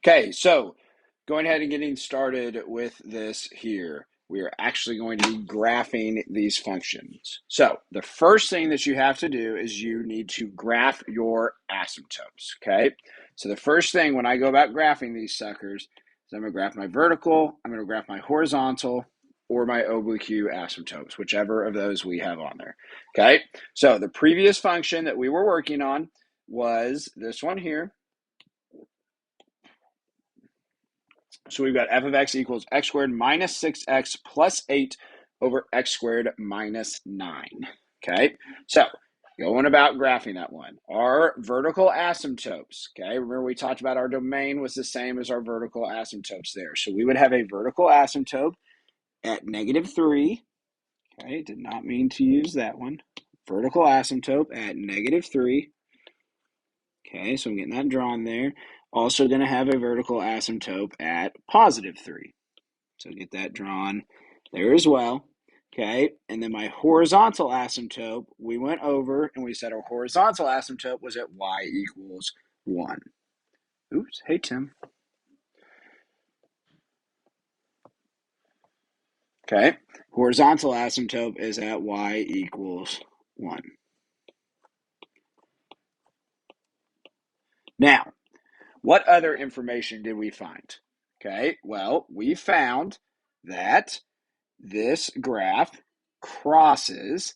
Okay, so going ahead and getting started with this here, we are actually going to be graphing these functions. So the first thing that you have to do is you need to graph your asymptotes, okay? So the first thing when I go about graphing these suckers is I'm going to graph my vertical, I'm going to graph my horizontal, or my oblique asymptotes, whichever of those we have on there, okay? So the previous function that we were working on was this one here. So we've got f of x equals x squared minus 6x plus 8 over x squared minus 9. Okay, so going about graphing that one. Our vertical asymptotes, okay, remember we talked about our domain was the same as our vertical asymptotes there. So we would have a vertical asymptote at -3. Okay, did not mean to use that one. Vertical asymptote at -3. Okay, so I'm getting that drawn there. Also going to have a vertical asymptote at +3. So get that drawn there as well. Okay, and then my horizontal asymptote, we went over and we said our horizontal asymptote was at y equals 1. Oops, hey Tim. Okay, horizontal asymptote is at y equals 1. Now, what other information did we find? Okay, well, we found that this graph crosses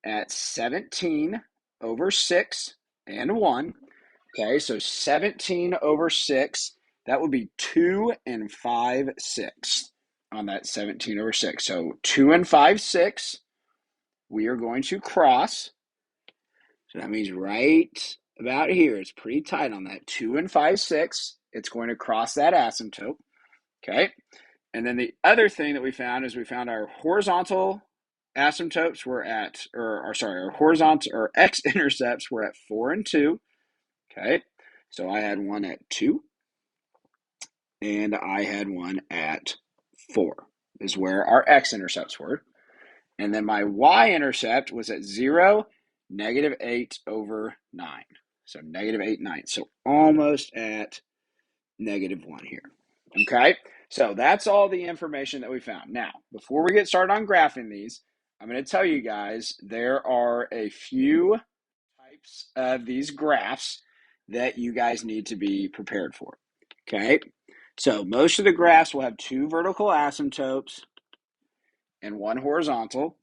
at 17 over 6 and 1. Okay, so 17 over 6, that would be 2 and 5/6 on that 17 over 6. So 2 and 5/6, we are going to cross. So that means right about here, it's pretty tight on that 2 and 5/6. It's going to cross that asymptote. Okay, and then the other thing that we found is we found our horizontal asymptotes were at, our horizontal or x-intercepts were at 4 and 2. Okay, so I had one at 2, and I had one at 4, is where our x-intercepts were. And then my y-intercept was at 0, -8 over 9. So -8, 9. So almost at -1 here. Okay, so that's all the information that we found. Now, before we get started on graphing these, I'm going to tell you guys there are a few types of these graphs that you guys need to be prepared for. Okay, so most of the graphs will have 2 vertical asymptotes and 1 horizontal.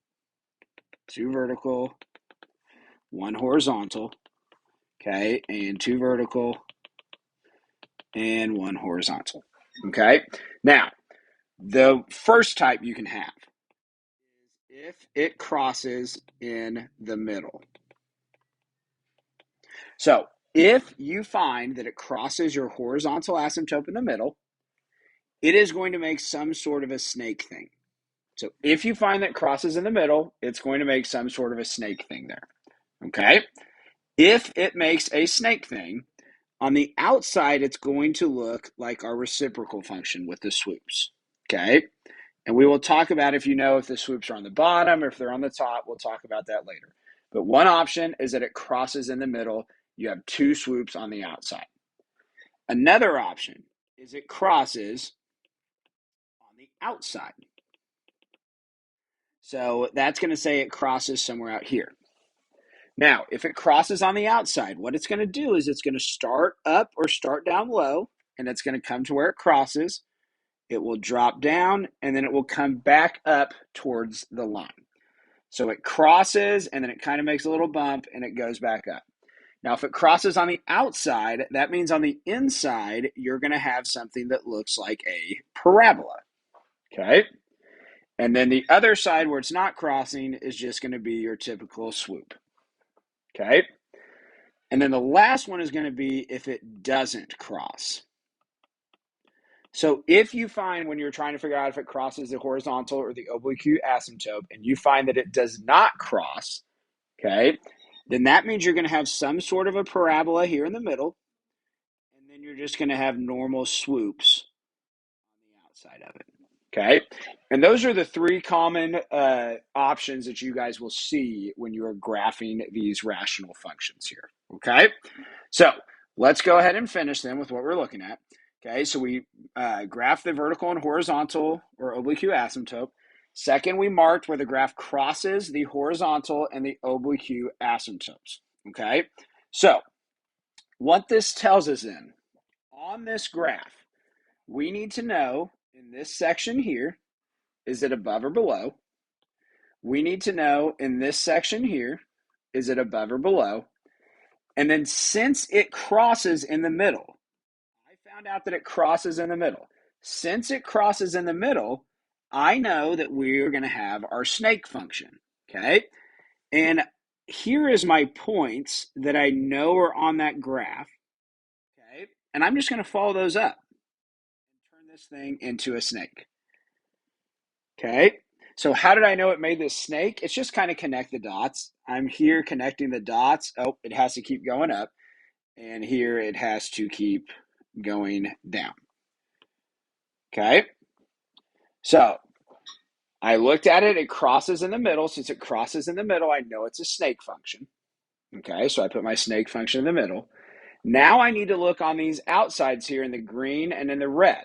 2 vertical, 1 horizontal. Okay, and 2 vertical and 1 horizontal. Okay, now the first type you can have is if it crosses in the middle. So if you find that it crosses your horizontal asymptote in the middle, it is going to make some sort of a snake thing. So if you find that it crosses in the middle, it's going to make some sort of a snake thing there. Okay? If it makes a snake thing, on the outside, it's going to look like our reciprocal function with the swoops. Okay? And we will talk about if the swoops are on the bottom or if they're on the top. We'll talk about that later. But one option is that it crosses in the middle. You have 2 swoops on the outside. Another option is it crosses on the outside. So that's going to say it crosses somewhere out here. Now, if it crosses on the outside, what it's going to do is it's going to start up or start down low, and it's going to come to where it crosses. It will drop down, and then it will come back up towards the line. So it crosses, and then it kind of makes a little bump, and it goes back up. Now, if it crosses on the outside, that means on the inside, you're going to have something that looks like a parabola. Okay? And then the other side where it's not crossing is just going to be your typical swoop. Okay? And then the last one is going to be if it doesn't cross. So if you find when you're trying to figure out if it crosses the horizontal or the oblique asymptote, and you find that it does not cross, okay, then that means you're going to have some sort of a parabola here in the middle, and then you're just going to have normal swoops on the outside of it. Okay, and those are the 3 common options that you guys will see when you are graphing these rational functions here. Okay, so let's go ahead and finish then with what we're looking at. Okay, so we graphed the vertical and horizontal or oblique asymptote. Second, we marked where the graph crosses the horizontal and the oblique asymptotes. Okay, so what this tells us then, on this graph, we need to know in this section here, is it above or below? We need to know in this section here, is it above or below? And then since it crosses in the middle, I found out that it crosses in the middle. Since it crosses in the middle, I know that we're going to have our snake function. Okay. And here is my points that I know are on that graph. Okay. And I'm just going to follow those up and turn this thing into a snake. Okay. So how did I know it made this snake? It's just kind of connect the dots. I'm here connecting the dots. Oh, it has to keep going up. And here it has to keep going down. Okay. So I looked at it. It crosses in the middle. Since it crosses in the middle, I know it's a snake function. Okay. So I put my snake function in the middle. Now I need to look on these outsides here in the green and in the red.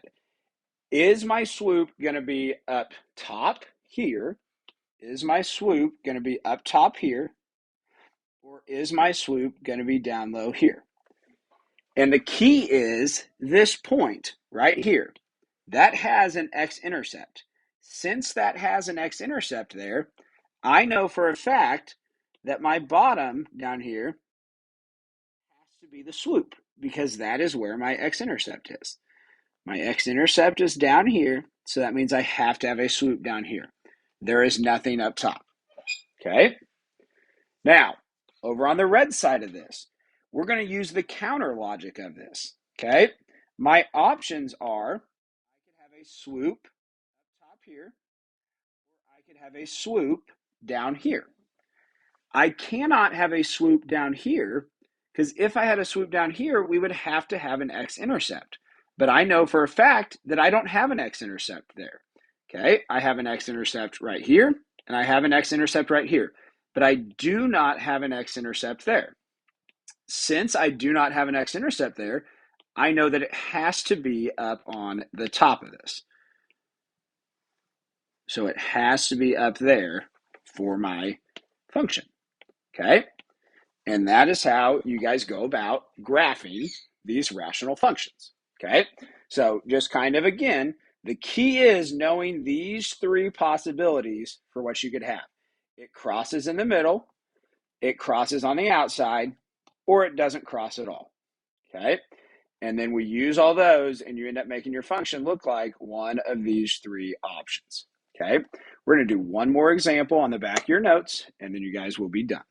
Is my swoop going to be up top here? Is my swoop going to be up top here? Or is my swoop going to be down low here? And the key is this point right here. That has an x-intercept. Since that has an x-intercept there, I know for a fact that my bottom down here has to be the swoop because that is where my x-intercept is. My x-intercept is down here, so that means I have to have a swoop down here. There is nothing up top. Okay? Now, over on the red side of this, we're going to use the counter logic of this. Okay? My options are I could have a swoop up top here, or I could have a swoop down here. I cannot have a swoop down here because if I had a swoop down here, we would have to have an x-intercept. But I know for a fact that I don't have an x-intercept there. Okay, I have an x-intercept right here, and I have an x-intercept right here. But I do not have an x-intercept there. Since I do not have an x-intercept there, I know that it has to be up on the top of this. So it has to be up there for my function. Okay? And that is how you guys go about graphing these rational functions. Okay? So just kind of again, the key is knowing these three possibilities for what you could have. It crosses in the middle, it crosses on the outside, or it doesn't cross at all. Okay? And then we use all those, and you end up making your function look like one of these three options. Okay? We're going to do one more example on the back of your notes, and then you guys will be done.